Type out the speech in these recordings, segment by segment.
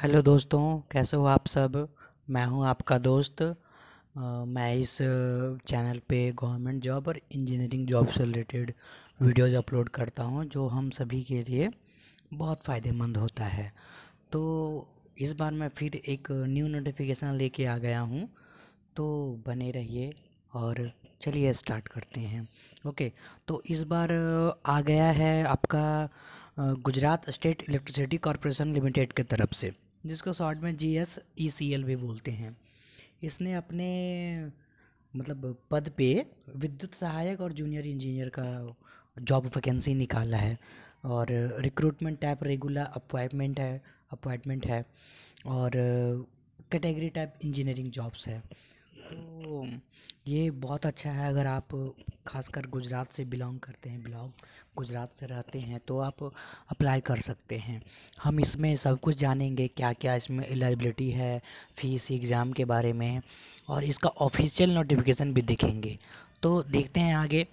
Hello दोस्तों, कैसे हो आप सब। मैं हूं आपका दोस्त। मैं इस चैनल पे गवर्नमेंट जॉब और इंजीनियरिंग जॉब से रिलेटेड वीडियोस अपलोड करता हूं जो हम सभी के लिए बहुत फ़ायदेमंद होता है। तो इस बार मैं फिर एक न्यू नोटिफिकेशन लेके आ गया हूं, तो बने रहिए और चलिए स्टार्ट करते हैं। ओके, तो इस बार आ गया है आपका Gujarat state electricity corporation limited के तरफ से, जिसको शॉर्ट में GSECL भी बोलते हैं। इसने अपने मतलब पद पे विद्युत सहायक और जूनियर इंजीनियर का जॉब वैकेंसी निकाला है। और रिक्रूटमेंट टाइप रेगुलर अपॉइंटमेंट है और कैटेगरी टाइप इंजीनियरिंग जॉब्स है। तो ये बहुत अच्छा है। अगर आप खासकर गुजरात से बिलोंग करते हैं, गुजरात से रहते हैं, तो आप अप्लाई कर सकते हैं। हम इसमें सब कुछ जानेंगे, क्या क्या इसमें एलिजिबिलिटी है, फीस, एग्ज़ाम के बारे में, और इसका ऑफिशियल नोटिफिकेशन भी देखेंगे। तो देखते हैं आगे।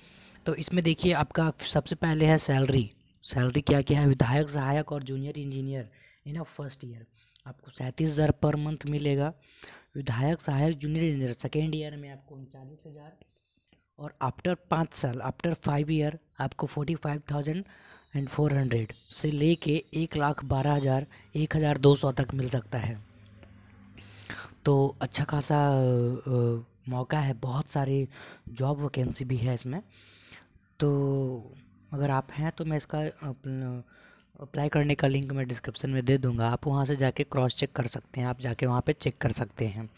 तो इसमें देखिए, आपका सबसे पहले है सैलरी। सैलरी क्या क्या है? विधायक सहायक और junior engineer in a first year आपको 37,000 पर मंथ मिलेगा। विधायक सहायक जूनियर इंजीनियर सेकेंड ईयर में आपको 39,000। और आफ्टर 5 साल, आफ्टर 5 ईयर, आपको 45,400 से लेके 1,12,000 1,200 तक मिल सकता है। तो अच्छा खासा मौका है, बहुत सारी जॉब वैकेंसी भी है इसमें। तो अगर आप हैं तो मैं इसका अप्लाई करने का लिंक मैं डिस्क्रिप्शन में दे दूंगा, आप वहां से जाके क्रॉस चेक कर सकते हैं, आप जाके वहां पे चेक कर सकते हैं।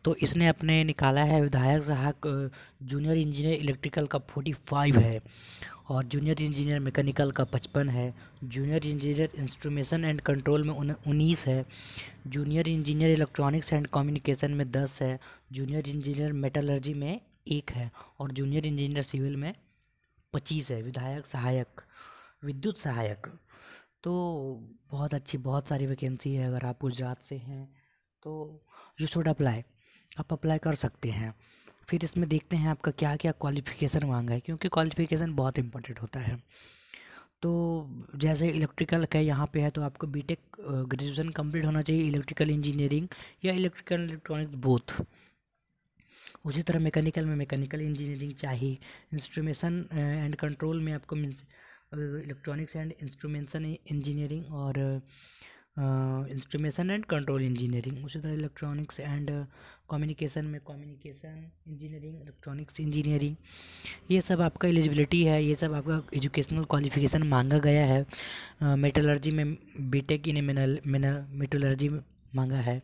तो इसने अपने निकाला है विधायक सहायक जूनियर इंजीनियर इलेक्ट्रिकल का 45 है, और जूनियर इंजीनियर मैकेनिकल का 55 है, junior engineer instrumentation and control में 19 है, junior engineer electronics and communication में 10 है, जूनियर इंजीनियर मेटलर्जी में 1 है, और जूनियर इंजीनियर सिविल में 25 है। विधायक सहायक, विद्युत सहायक। तो बहुत अच्छी, बहुत सारी वैकेंसी है। अगर आप गुजरात से हैं तो यू शुड अप्लाई, आप अप्लाई कर सकते हैं। फिर इसमें देखते हैं आपका क्या क्या क्वालिफ़िकेशन मांगा है, क्योंकि क्वालिफ़िकेशन बहुत इंपॉर्टेंट होता है। तो जैसे इलेक्ट्रिकल का यहाँ पे है, तो आपको बीटेक ग्रेजुएशन कंप्लीट होना चाहिए, इलेक्ट्रिकल इंजीनियरिंग या इलेक्ट्रिकल इलेक्ट्रॉनिक्स बोथ। उसी तरह मैकेनिकल में मैकेनिकल इंजीनियरिंग चाहिए। इंस्ट्रूमेशन एंड कंट्रोल में आपको इलेक्ट्रॉनिक्स एंड इंस्ट्रूमेंशन इंजीनियरिंग और इंस्ट्रूमेशन एंड कंट्रोल इंजीनियरिंग। उसी तरह इलेक्ट्रॉनिक्स एंड कम्युनिकेशन में कम्युनिकेशन इंजीनियरिंग, इलेक्ट्रॉनिक्स इंजीनियरिंग। ये सब आपका एलिजिबिलिटी है, ये सब आपका एजुकेशनल क्वालिफिकेशन मांगा गया है। मेटलर्जी में बीटेक इन मेटलर्जी मांगा है।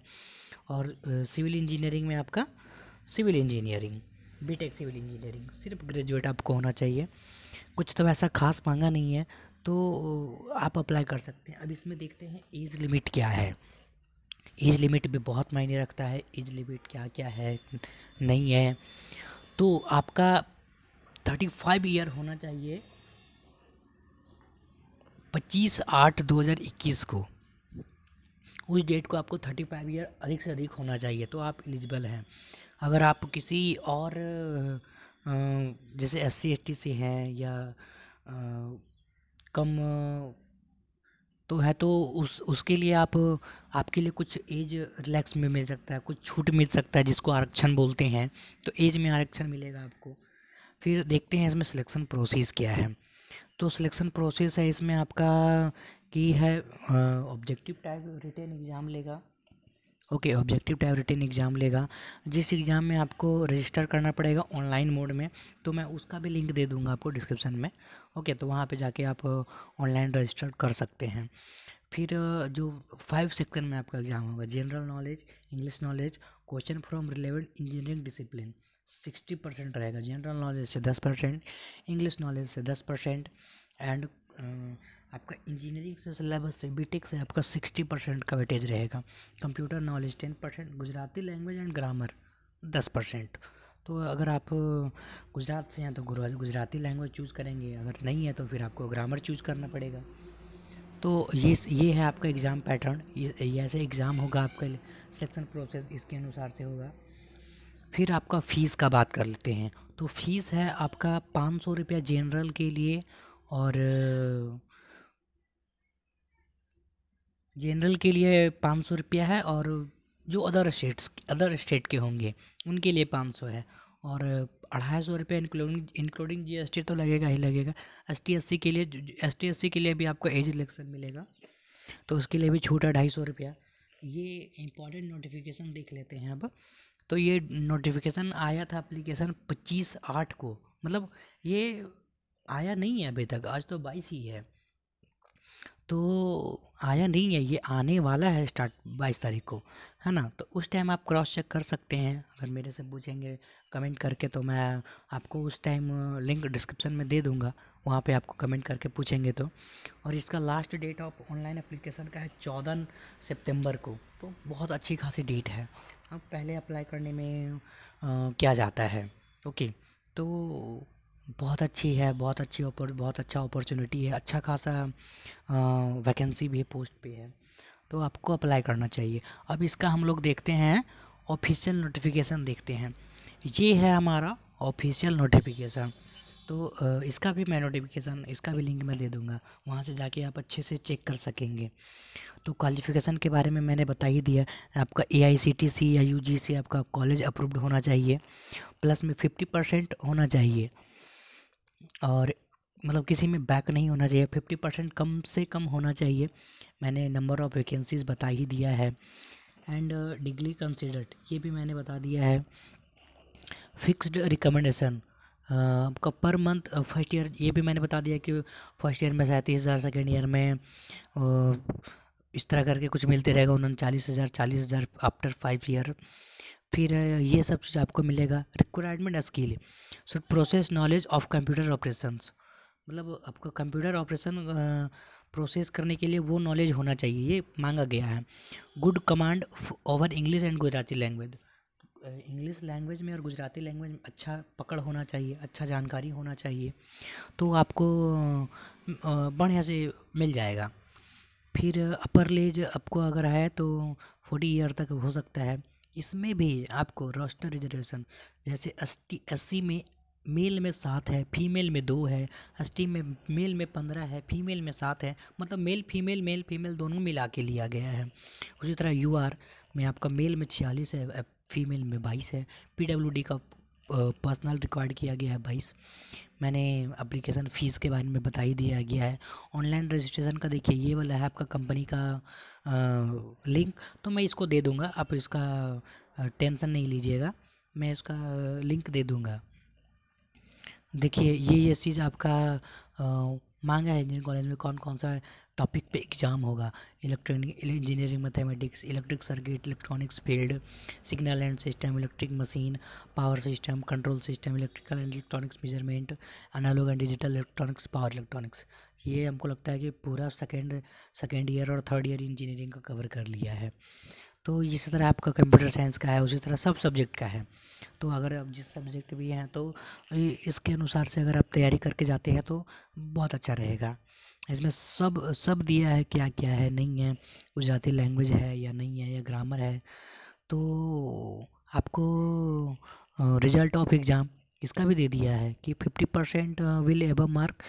और सिविल इंजीनियरिंग में आपका civil engineering, BTech civil engineering, सिर्फ ग्रेजुएट आपको होना चाहिए। कुछ तो ऐसा खास मांगा नहीं है, तो आप अप्लाई कर सकते हैं। अब इसमें देखते हैं एज लिमिट क्या है। एज लिमिट भी बहुत मायने रखता है, एज लिमिट क्या क्या है, नहीं है। तो आपका 35 ईयर होना चाहिए 25/8/2021 को। उस डेट को आपको 35 ईयर अधिक से अधिक होना चाहिए, तो आप एलिजिबल हैं। अगर आप किसी और जैसे SC ST से हैं या कम तो है, तो उसके लिए आपके लिए कुछ एज रिलैक्स में मिल सकता है, कुछ छूट मिल सकता है, जिसको आरक्षण बोलते हैं। तो एज में आरक्षण मिलेगा आपको। फिर देखते हैं इसमें सिलेक्शन प्रोसेस क्या है। तो सिलेक्शन प्रोसेस है इसमें आपका की है ऑब्जेक्टिव टाइप रिटन एग्ज़ाम लेगा। Okay, objective type written exam लेगा, जिस एग्ज़ाम में आपको रजिस्टर करना पड़ेगा ऑनलाइन मोड में। तो मैं उसका भी लिंक दे दूंगा आपको डिस्क्रिप्शन में। ओके, तो वहाँ पे जाके आप ऑनलाइन रजिस्टर कर सकते हैं। फिर जो 5 सेक्शन में आपका एग्ज़ाम होगा, general knowledge, English knowledge, question from relevant engineering discipline 60% रहेगा। जनरल नॉलेज से 10%, इंग्लिश नॉलेज से 10%, एंड आपका इंजीनियरिंग से सिलेबस से बीटेक से आपका 60% का वेटेज रहेगा। Computer knowledge 10%, Gujarati language and grammar 10%। तो अगर आप गुजरात से हैं तो गुजराती लैंग्वेज चूज़ करेंगे, अगर नहीं है तो फिर आपको ग्रामर चूज़ करना पड़ेगा। तो ये है आपका एग्ज़ाम पैटर्न, ये ऐसे एग्ज़ाम होगा आपका। सिलेक्शन प्रोसेस इसके अनुसार से होगा। फिर आपका फ़ीस का बात कर लेते हैं। तो फीस है आपका 500 रुपया जनरल के लिए, और जनरल के लिए 500 रुपया है, और जो अदर स्टेट के होंगे उनके लिए 500 है, और 250 रुपये इंक्लूडिंग जीएसटी तो लगेगा ही लगेगा। एस टी एस सी के लिए भी आपको एज रिलैक्सेशन मिलेगा, तो उसके लिए भी छूट है 250 रुपया। ये इंपॉर्टेंट नोटिफिकेशन देख लेते हैं अब। तो ये नोटिफिकेशन आया था एप्लीकेशन 25/8 को, मतलब ये आया नहीं है अभी तक, आज तो 22 ही है, तो आया नहीं है, ये आने वाला है स्टार्ट 22 तारीख को, है ना। तो उस टाइम आप क्रॉस चेक कर सकते हैं, अगर मेरे से पूछेंगे कमेंट करके तो मैं आपको उस टाइम लिंक डिस्क्रिप्शन में दे दूंगा, वहाँ पे आपको कमेंट करके पूछेंगे तो। और इसका last date of online application का है 14 सितंबर को, तो बहुत अच्छी खासी डेट है। अब पहले अप्लाई करने में क्या जाता है, ओके। तो बहुत अच्छी है, बहुत अच्छा अपॉर्चुनिटी है, अच्छा खासा वैकेंसी भी पोस्ट पे है, तो आपको अप्लाई करना चाहिए। अब इसका हम लोग देखते हैं ऑफिशियल नोटिफिकेशन देखते हैं। ये है हमारा ऑफिशियल नोटिफिकेशन, तो इसका भी लिंक मैं दे दूंगा, वहाँ से जाके आप अच्छे से चेक कर सकेंगे। तो क्वालिफ़िकेशन के बारे में मैंने बता ही दिया, आपका AICTC या UGC आपका कॉलेज अप्रूव्ड होना चाहिए, प्लस में 50% होना चाहिए, और मतलब किसी में बैक नहीं होना चाहिए, 50% कम से कम होना चाहिए। मैंने नंबर ऑफ़ वैकेंसीज़ बता ही दिया है, एंड डिग्री कंसिडर्ड ये भी मैंने बता दिया है। फिक्स्ड रिकमेंडेशन आपका पर मंथ फर्स्ट ईयर, ये भी मैंने बता दिया कि फर्स्ट ईयर में 37,000, सेकेंड ईयर में इस तरह करके कुछ मिलते रहेगा, 39,000, 40,000 आफ्टर 5 ईयर। फिर ये सब चीज़ आपको मिलेगा। Requirement skill should process knowledge of computer operations, मतलब आपका कंप्यूटर ऑपरेशन प्रोसेस करने के लिए वो नॉलेज होना चाहिए, ये मांगा गया है। Good command over English and Gujarati language, English language में और गुजराती लैंग्वेज में अच्छा पकड़ होना चाहिए, अच्छा जानकारी होना चाहिए, तो आपको बढ़िया से मिल जाएगा। फिर अपर एज आपको अगर है तो 40 ईयर तक हो सकता है। इसमें भी आपको रोस्टर रिजर्वेशन, जैसे एससी में मेल में 7 है, फीमेल में 2 है, एसटी में मेल में 15 है, फीमेल में 7 है, मतलब मेल फीमेल दोनों मिला के लिया गया है। उसी तरह यूआर में आपका मेल में 46 है, फीमेल में 22 है। पीडब्ल्यूडी का पर्सनल रिकॉर्ड किया गया है 22। मैंने एप्लीकेशन फ़ीस के बारे में बता ही दिया गया है। ऑनलाइन रजिस्ट्रेशन का देखिए ये वाला है आपका कंपनी का लिंक, तो मैं इसको दे दूंगा, आप इसका टेंशन नहीं लीजिएगा, मैं इसका लिंक दे दूंगा। देखिए ये चीज़ आपका मांगा है इंजीनियरिंग कॉलेज में कौन कौन सा टॉपिक पे एग्ज़ाम होगा। Electronic engineering, mathematics, electric circuit, electronics field, signal and system, electric machine, power system, control system, electrical and electronics measurement, analogue and digital electronics, power electronics. ये हमको लगता है कि पूरा सेकेंड ईयर और थर्ड ईयर इंजीनियरिंग का cover कर लिया है। तो इसी तरह आपका कंप्यूटर साइंस का है, उसी तरह सब सब्जेक्ट का है। तो अगर आप जिस सब्जेक्ट भी हैं तो इसके अनुसार से अगर आप तैयारी करके जाते हैं तो बहुत अच्छा रहेगा। इसमें सब सब दिया है, क्या क्या है नहीं है, गुजराती लैंग्वेज है या नहीं है, या ग्रामर है। तो आपको रिजल्ट ऑफ एग्ज़ाम इसका भी दे दिया है कि 50% will above mark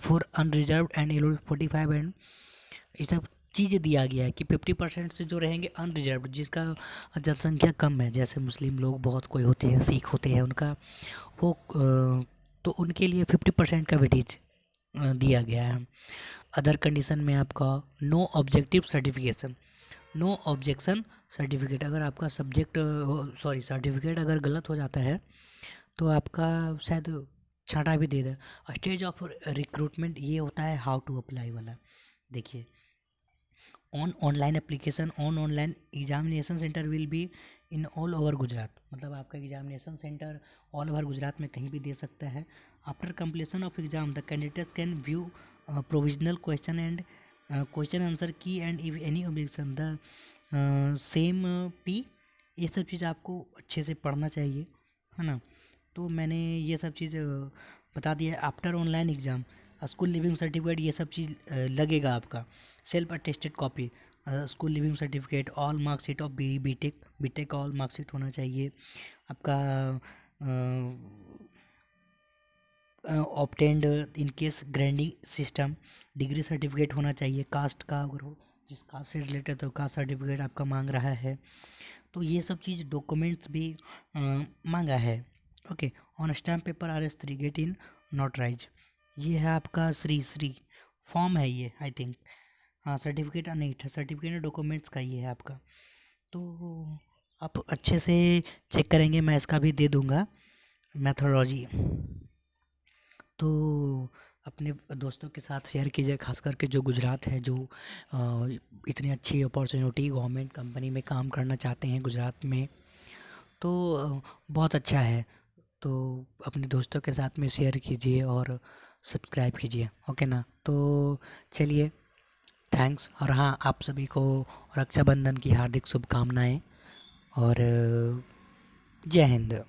for unreserved and 45 and ये सब चीज़ें दिया गया है कि 50% से जो रहेंगे अनरिजर्व्ड, जिसका जनसंख्या कम है, जैसे मुस्लिम लोग बहुत कोई होते हैं, सिख होते हैं, उनका वो तो उनके लिए 50% का वेटेज दिया गया है। अदर कंडीशन में आपका no objective certification, no objection certificate, अगर आपका सर्टिफिकेट अगर गलत हो जाता है तो आपका शायद छांटा भी दे दे। स्टेज ऑफ रिक्रूटमेंट ये होता है हाउ टू अप्लाई वाला। देखिए online application online examination centre will be in all over Gujarat, मतलब आपका examination centre all over Gujarat में कहीं भी दे सकता है। After completion of exam the candidates can view provisional question and question answer key and if any objection the same पी। ये सब चीज़ आपको अच्छे से पढ़ना चाहिए, है ना। तो मैंने ये सब चीज़ बता दिया है। After online exam school living certificate ये सब चीज़ लगेगा आपका। Self attested copy, school living certificate, all marksheet of BTech all marksheet होना चाहिए आपका। Obtained in case grading system, degree certificate होना चाहिए, कास्ट का अगर हो जिस कास्ट से रिलेटेड तो कास्ट सर्टिफिकेट आपका मांग रहा है, तो ये सब चीज़ डॉक्यूमेंट्स भी मांगा है। Okay, on stamp paper RS3 get in notarise. ये है आपका श्री फॉर्म है ये, आई थिंक। हाँ, सर्टिफिकेट नहीं था, सर्टिफिकेट डॉक्यूमेंट्स का ये है आपका। तो आप अच्छे से चेक करेंगे, मैं इसका भी दे दूँगा मैथोलॉजी। तो अपने दोस्तों के साथ शेयर कीजिए, खास करके जो गुजरात है, जो इतनी अच्छी अपॉर्चुनिटी गवर्नमेंट कंपनी में काम करना चाहते हैं गुजरात में, तो बहुत अच्छा है। तो अपने दोस्तों के साथ में शेयर कीजिए और सब्सक्राइब कीजिए, ओके ना। तो चलिए, थैंक्स। और हाँ, आप सभी को रक्षाबंधन की हार्दिक शुभकामनाएं और जय हिंद।